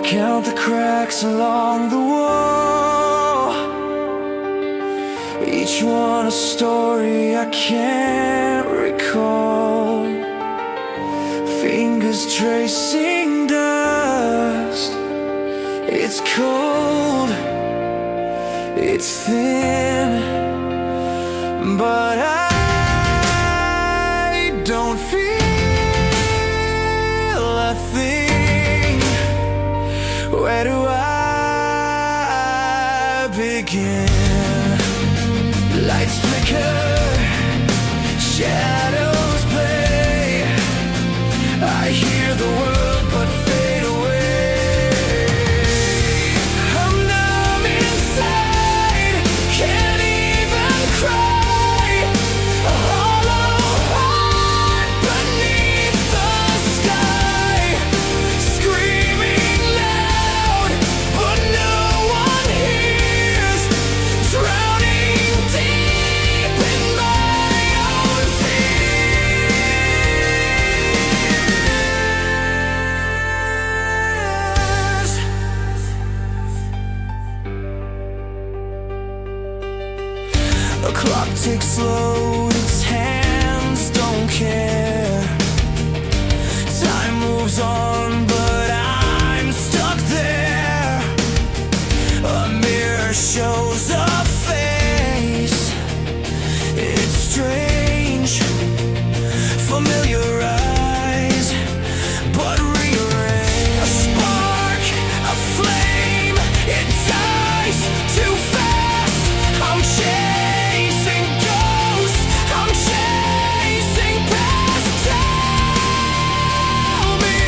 count the cracks along the wall, each one a story I can't recall. Fingers tracing dust. It's cold, it's thin, but I don't feel a thing. Where do I begin? Lights flicker, shadows play. I hear the world but fade away. I'm numb inside, can't even cry. A hollow heart beneath the sky, screaming loud, but no one hears, drowning deep in my own tears. A clock ticks slow, its hands don't care. Time moves on, but I'm stuck there. A mirror shows a face. It's strange, familiar eyes, but rearranged. A spark, a flame, it dies too fast. I'm chasing ghosts, I'm chasing past. Tell me,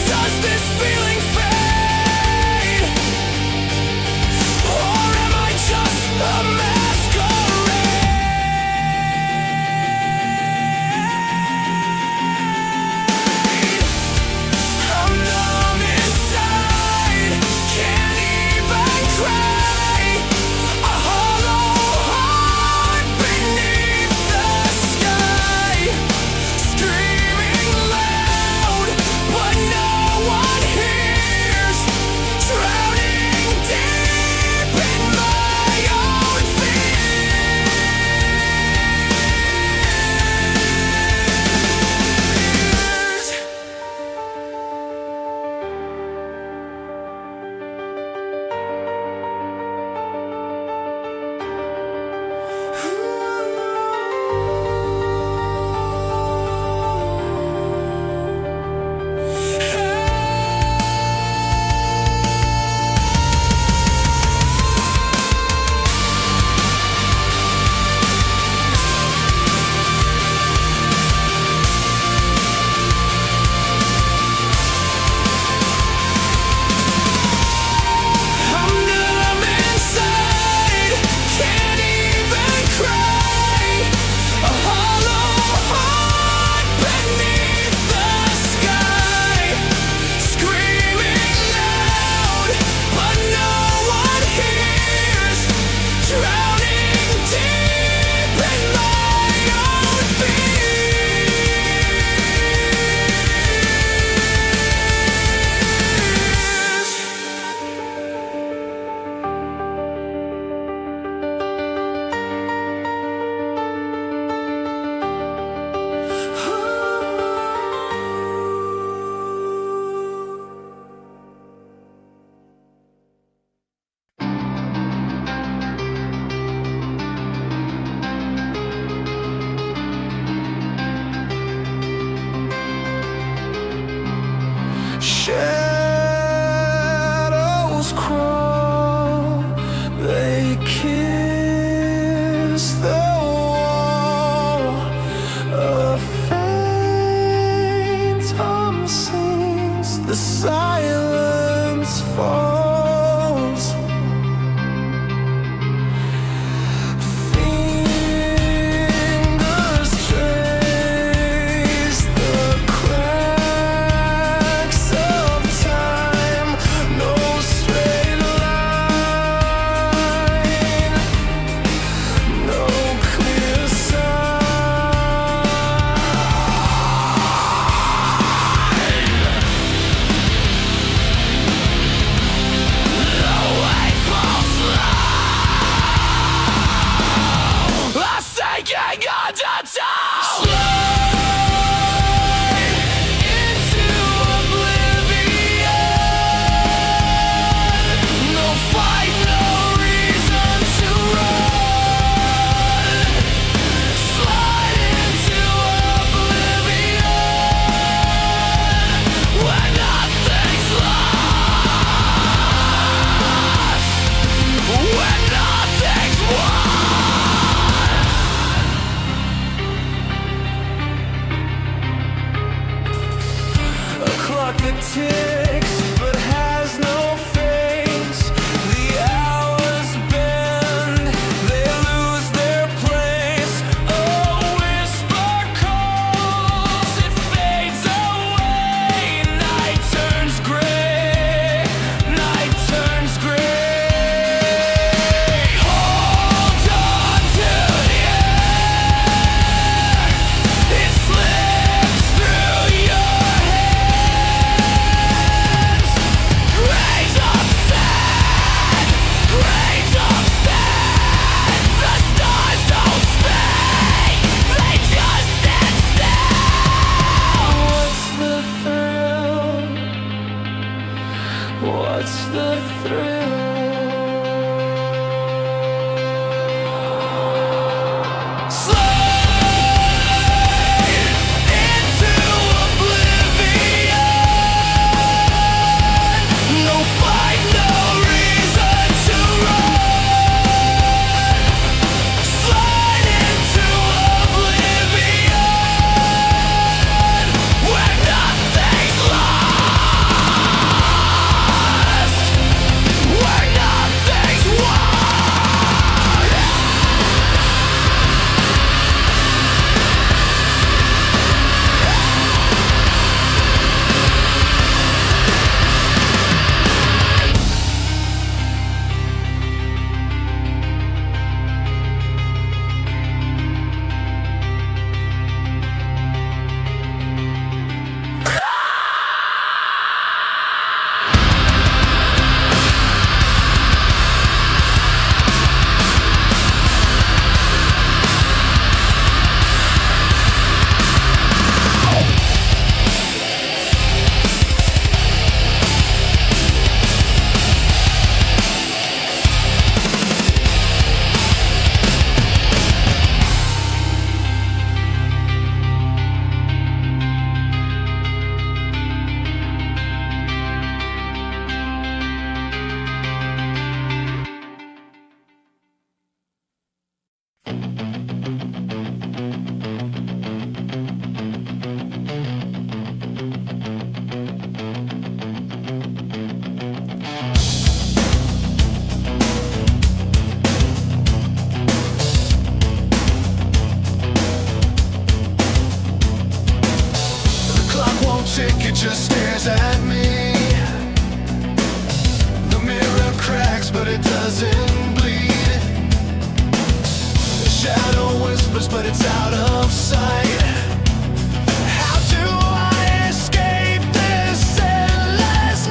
does this feeling fade? Or am I it doesn't bleed. The shadow whispers, but it's out of sight. How do I escape this endless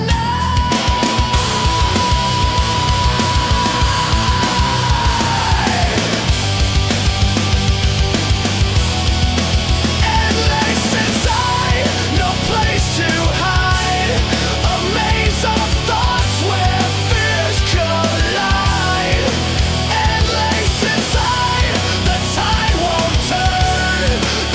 endless inside, no place to hide. A maze of thoughts where fears collide. Endless inside, the tide won't turn.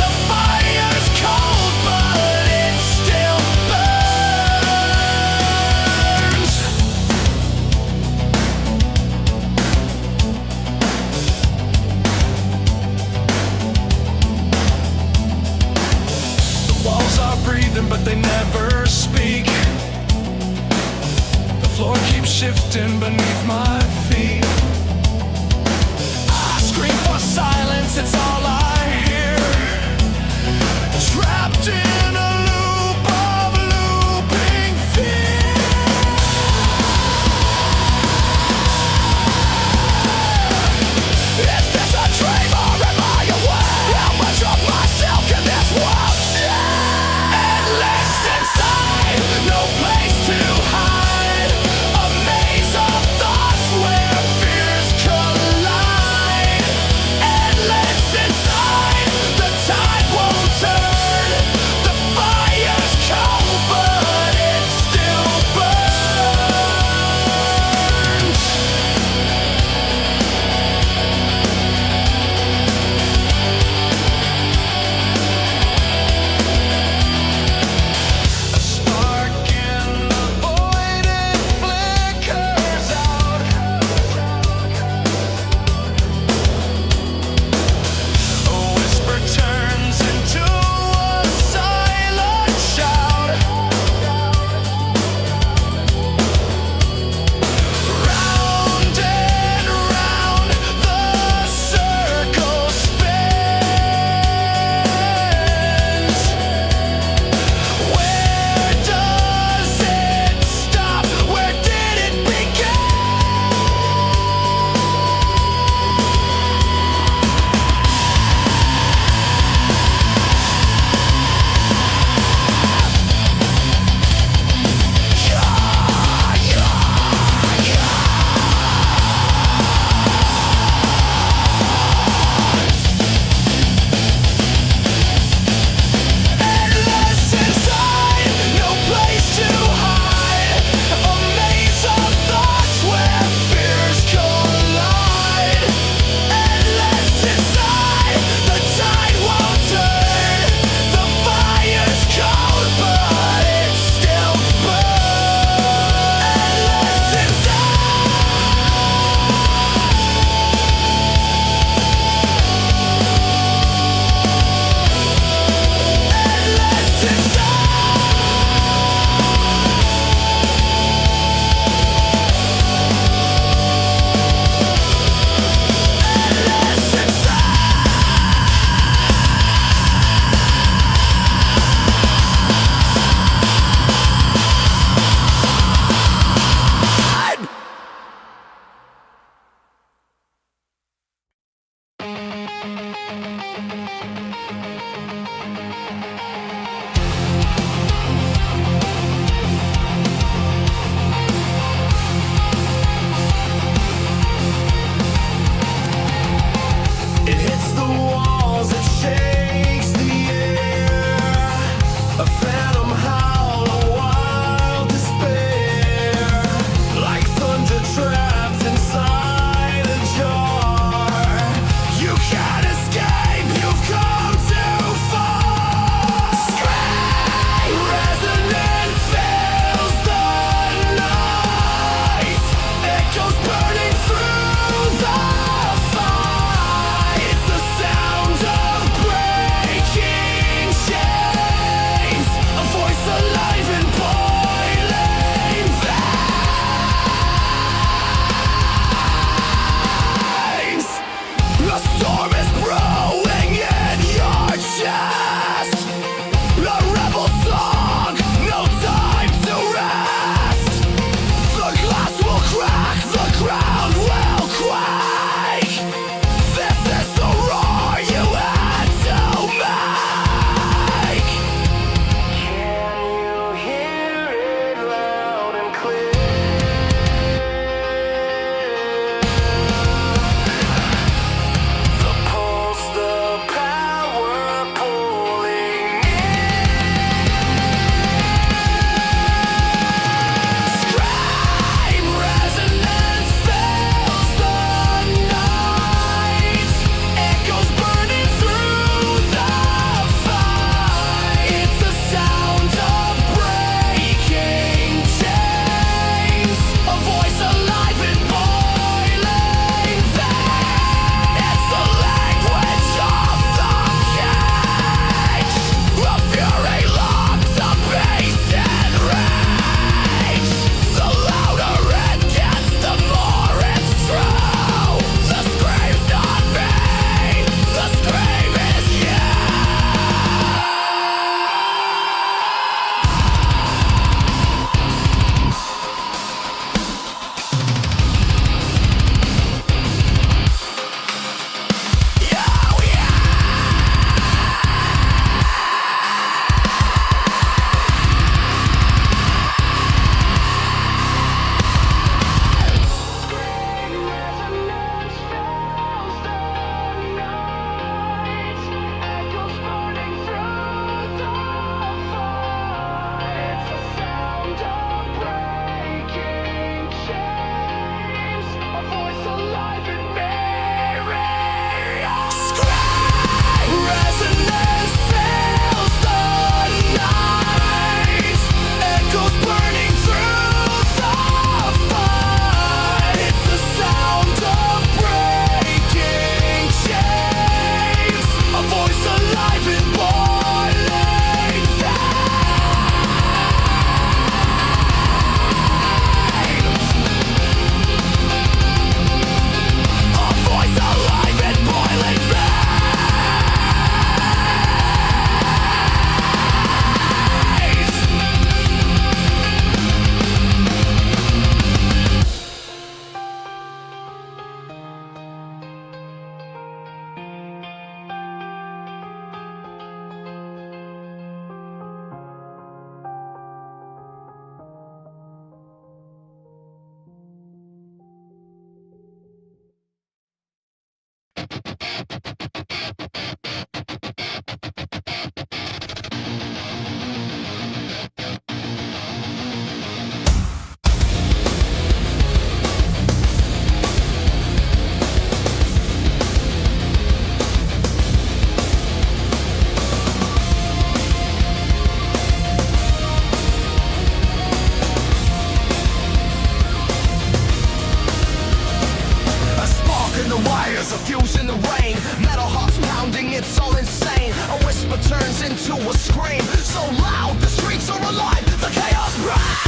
in the wires, a fuse in the rain. Metal hearts pounding, it's all insane. A whisper turns into a scream, so loud the streets are alive, the chaos breaks.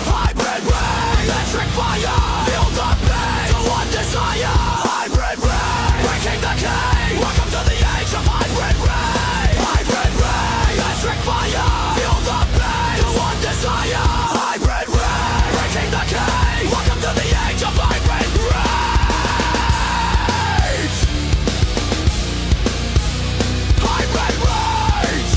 Hybrid rain, electric fire, feel the pain, the one desire. Hybrid rain, breaking the cage. Welcome to the age of hybrid rain. Hybrid rain, electric fire, feel the pain, the one desire. Hybrid rain, breaking the cage. Welcome to the age of hybrid rage. Hybrid rage.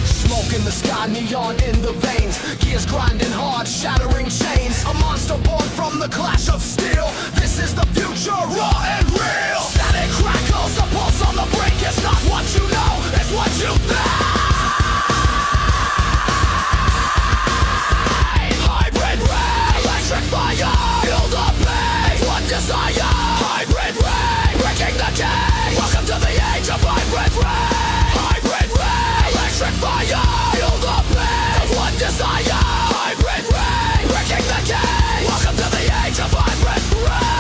Smoke in the sky, neon in the veins. Gears grinding hard, shattering chains. A monster born from the clash of steel. This is the future, raw and real. Static crackles, a pulse on the brink. It's not what you know, it's what you think. Hybrid rain, electric fire, feel the pain, it's one desire. Hybrid rain, breaking the cage. Welcome to the age of hybrid rain. Hybrid rain, electric fire, feel the pain, it's one desire. Hybrid rain, breaking the cage. Welcome to the age of hybrid rage.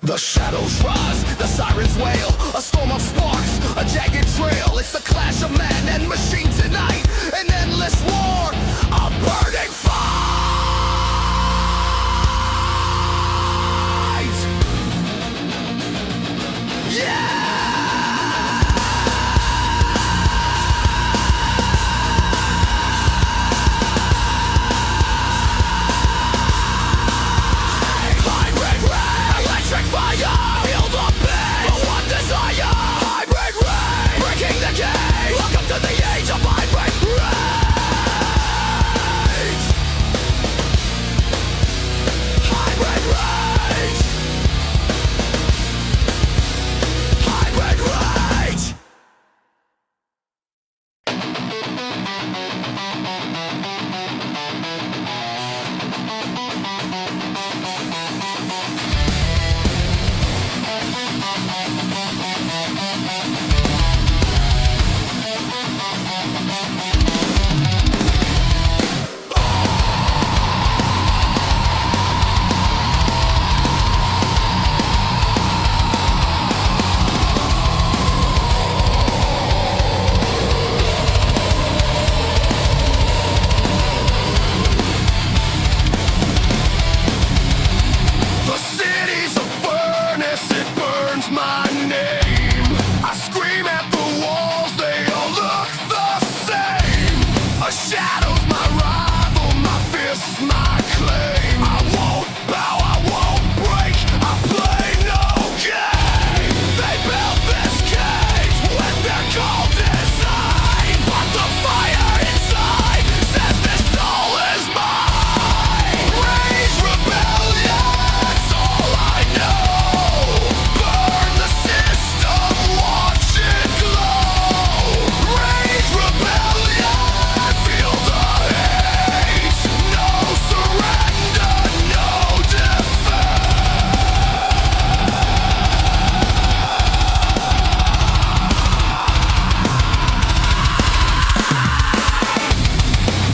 The shadows rise, the sirens wail. A storm of sparks, a jagged trail. It's the clash of man and machine tonight. An endless war, a burning fight. Yeah! Hybrid rain, electric fire, feel the pain, the one desire. Hybrid rain, breaking the cage. Welcome to the age of hybrid rage. Hybrid rage. Hybrid rage. The city's a furnace, it burns my name. I scream at the walls, they all look the same. A shadow's my rival, my fist, my claim. I won't bow, I won't break, I play no game. They built this cage with their cold design, but the fire inside says this soul is mine. Rage, rebellion's all I know. Burn the system, watch it glow. Rage, rebellion, feel the hate. No surrender, no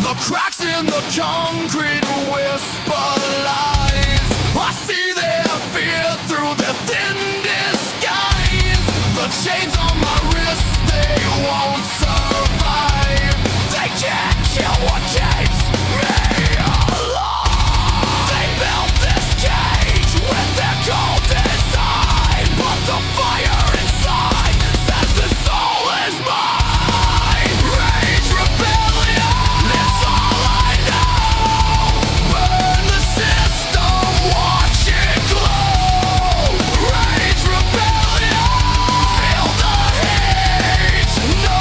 The cracks in the concrete whisper lies. I see their fear through their thin disguise. The chains on my wrist, they won't survive. They can't kill what keeps me alive. They built this cage with their cold design, but the fire inside says the soul is mine. Rage, rebellion, it's all I know. Burn the system, watch it glow. Rage, rebellion, feel the hate. No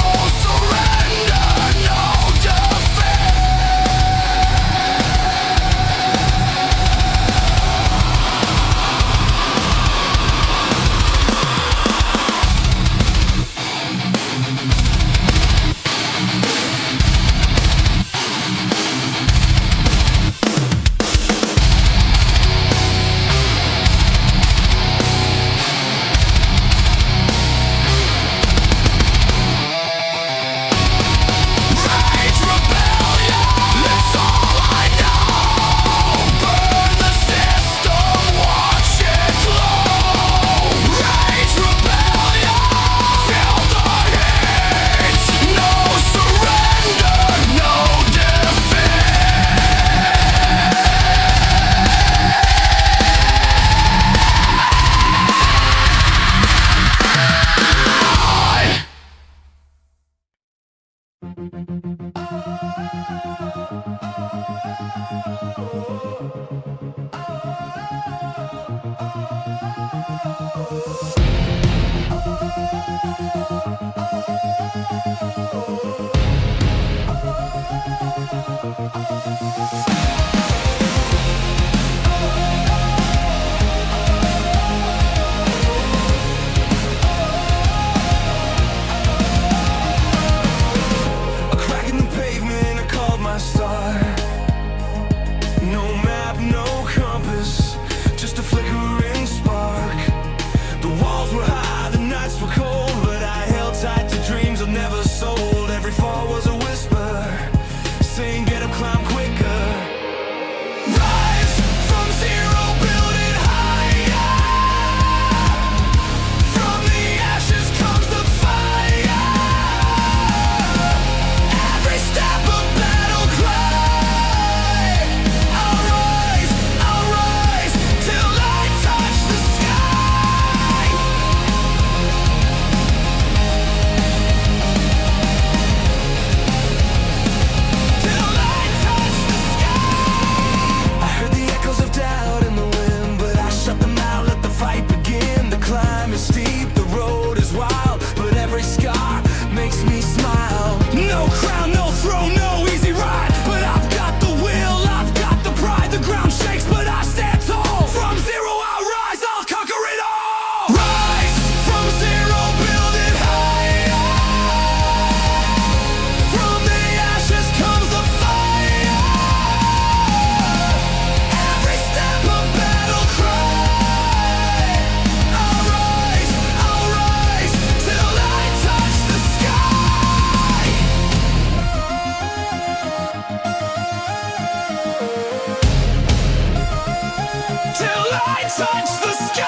the sky.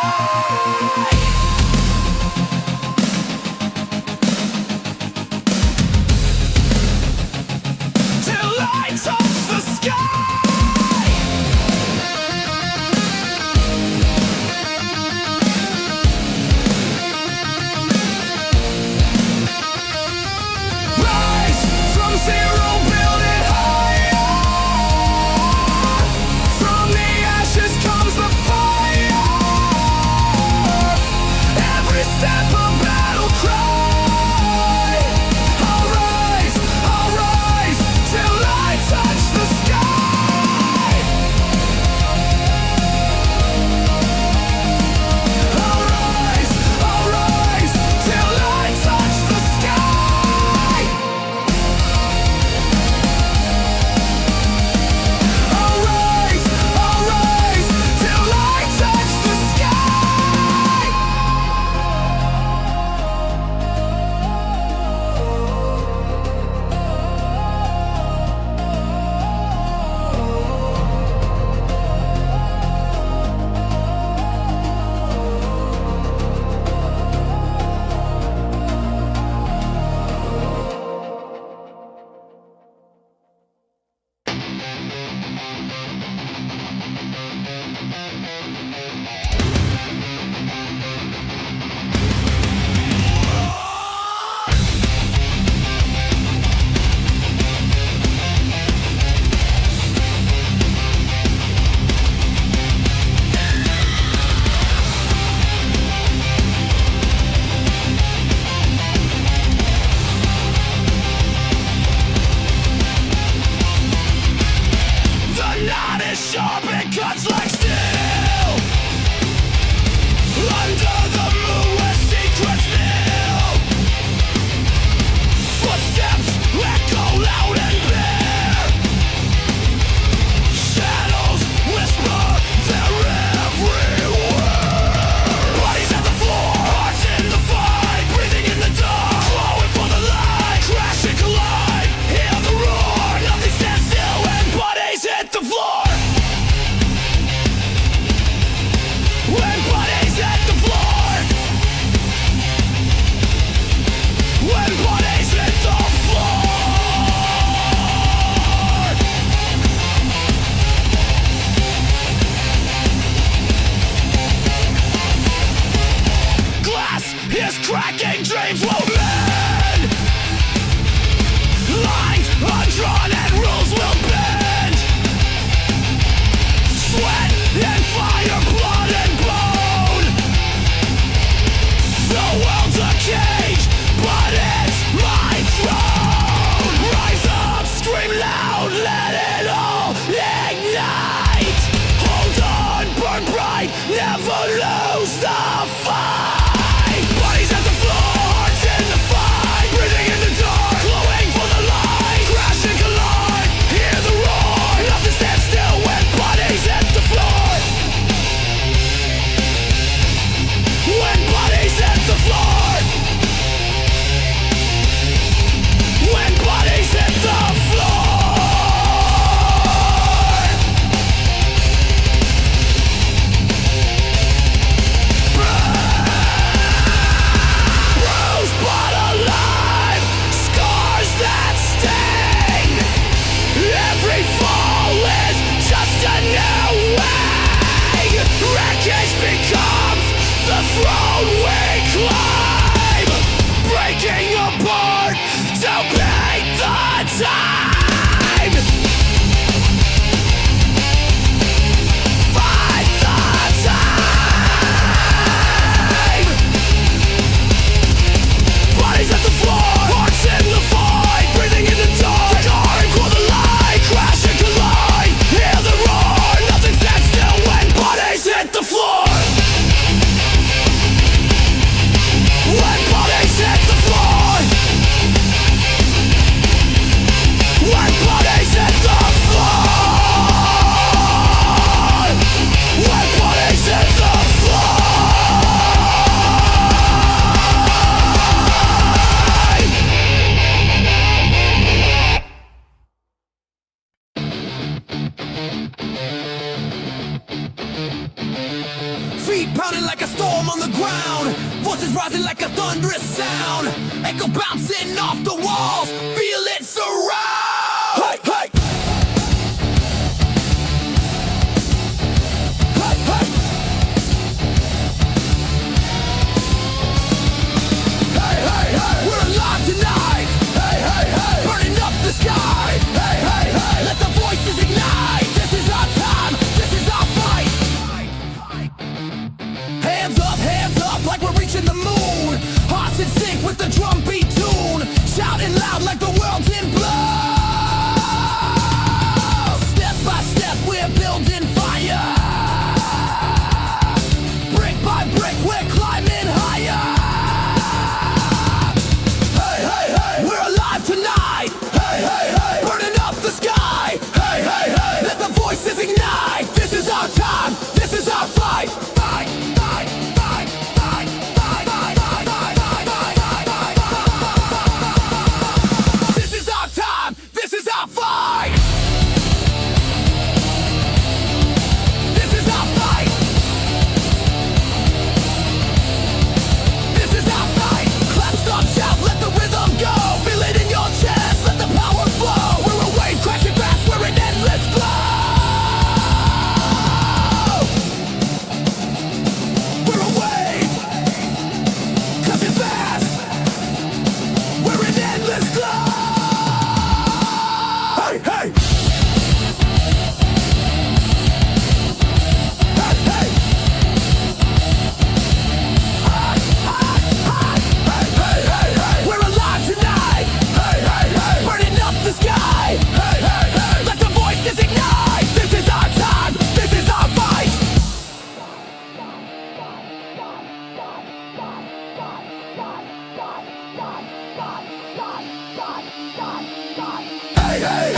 Till I touch the sky. Rise from zero, build it higher. From the ashes comes the fire. Every step a battle cry. I'll rise till I touch the sky. I'll rise till I touch the sky. I'll rise till I touch the sky. The knot is sharp, it cuts like steel. Under the moon where secrets kneel. Footsteps echo loud and bare. Shadows whisper, they're everywhere. Bodies at the floor, hearts in the fight. Breathing in the dark, glowing for the light. Crash and collide, hear the roar. Nothing stands still when bodies hit the floor. When bodies hit the floor. When bodies hit the floor. Glass is cracking, dreams will mend. Lines undrawn and rules will bend. Sweat and fire, blood and bone. The world's a cage, but it's my throne. Rise up, scream loud, let it all ignite. Hold on, burn bright, never lose the fight. Bodies at the floor, hearts in the fight. Breathing in the dark, glowing for the light. Crash and collide, hear the roar. Nothing stands still when bodies hit the floor. When bodies hit the floor. When bodies hit the floor. Burn. pounding like a storm on the ground. Voices rising like a thunderous sound. Echo bouncing off the walls. Feel it surround. Hey, hey. Hey, hey. Hey, hey, hey. We're alive tonight. Hey, hey, hey. Burning up the sky. Hey, hey, hey. Let the voices ignite. This is our time. This is our fight. Hands up, like we're reaching the moon. Hearts in sync with the drum beat tune. Shouting loud like the world's in blood. Step by step, we're building fire. Brick by brick, we're climbing higher. Hey, hey, hey, we're alive tonight. Hey, hey, hey, burning up the sky. Hey, hey, hey, let the voices ignite. This is our time. This is our fight. Fight, fight, fight, fight, fight, fight, fight, fight, fight, fight, fight. This is our time. This is our fight. This is our fight. This is our fight. Clap, stop, shout, let the rhythm go. Feel it in your chest, let the power flow. We're a wave crashing fast, we're an endless glow. We're a wave, coming fast. We're an endless glow. Hey, hey. Hey, hey. We're alive tonight. Hey, hey, hey. Burning up the sky. Hey, hey, hey. Let the voices ignite. This is our time. This is our fight. Hey, hey,